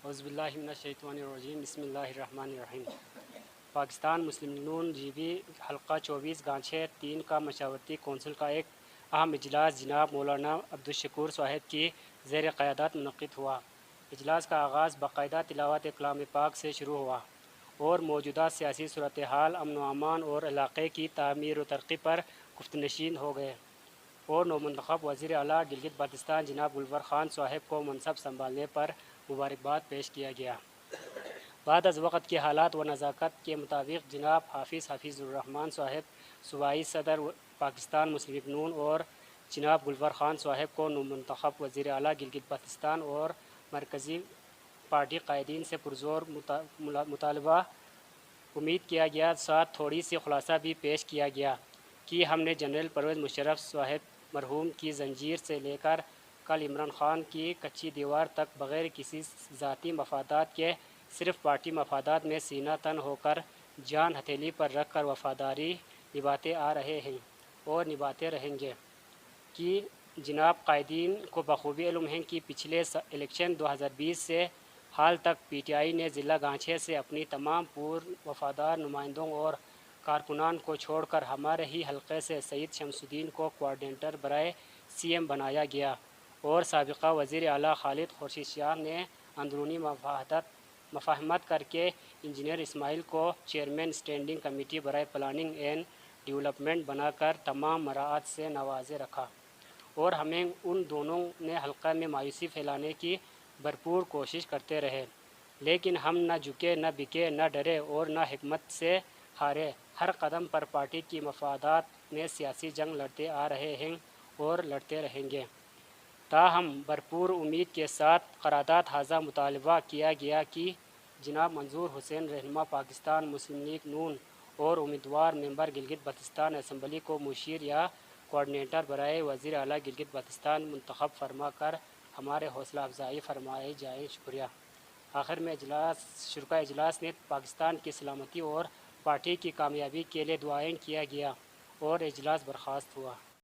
اعوذ باللہ من الشیطان الرجیم بسم اللہ الرحمن الرحیم۔ پاکستان مسلم لیگ نون جی بی حلقہ 24 گانچھے 3 کا مشاورتی کونسل کا ایک اہم اجلاس جناب مولانا عبدالشکور صاحب کی زیر قیادت منعقد ہوا۔ اجلاس کا آغاز باقاعدہ تلاوت کلام پاک سے شروع ہوا اور موجودہ سیاسی صورتحال، امن و امان اور علاقے کی تعمیر و ترقی پر گفت نشین ہو گئے اور نومنتخب وزیر اعلیٰ گلگت بلتستان جناب گلور خان صاحب کو منصب سنبھالنے پر مبارکباد پیش کیا گیا۔ بعد از وقت کے حالات و نزاکت کے مطابق جناب حفیظ الرحمان صاحب صوبائی صدر پاکستان مسلم لیگ نون اور جناب گلور خان صاحب کو نومنتخب وزیر اعلیٰ گلگت بلتستان اور مرکزی پارٹی قائدین سے پرزور مطالبہ امید کیا گیا، ساتھ تھوڑی سی خلاصہ بھی پیش کیا گیا کہ ہم نے جنرل پرویز مشرف صاحب مرحوم کی زنجیر سے لے کر کل عمران خان کی کچی دیوار تک بغیر کسی ذاتی مفادات کے صرف پارٹی مفادات میں سینہ تن ہو کر جان ہتھیلی پر رکھ کر وفاداری نبھاتے آ رہے ہیں اور نبھاتے رہیں گے کہ جناب قائدین کو بخوبی علم ہے کہ پچھلے الیکشن 2020 سے حال تک پی ٹی آئی نے ضلع گانچھے سے اپنی تمام وفادار نمائندوں اور کارکنان کو چھوڑ کر ہمارے ہی حلقے سے سید شمس الدین کو کوآرڈینیٹر برائے سی ایم بنایا گیا اور سابقہ وزیر اعلیٰ خالد خورشید شاہ نے اندرونی مفاہمت کر کے انجینئر اسماعیل کو چیئرمین اسٹینڈنگ کمیٹی برائے پلاننگ اینڈ ڈیولپمنٹ بنا کر تمام مراعات سے نوازے رکھا اور ہمیں ان دونوں نے حلقہ میں مایوسی پھیلانے کی بھرپور کوشش کرتے رہے، لیکن ہم نہ جھکے، نہ بکے، نہ ڈرے اور نہ حکمت سے ہارے۔ ہر قدم پر پارٹی کی مفادات میں سیاسی جنگ لڑتے آ رہے ہیں اور لڑتے رہیں گے۔ تاہم بھرپور امید کے ساتھ قرارداد ہذا مطالبہ کیا گیا کہ جناب منظور حسین رہنما پاکستان مسلم لیگ نون اور امیدوار ممبر گلگت بلتستان اسمبلی کو مشیر یا کوآرڈینیٹر برائے وزیر اعلیٰ گلگت بلتستان منتخب فرما کر ہمارے حوصلہ افزائی فرمائی جائے۔ شکریہ۔ آخر میں شرکاء اجلاس نے پاکستان کی سلامتی اور پارٹی کی کامیابی کے لیے دعائیں کیا گیا اور اجلاس برخاست ہوا۔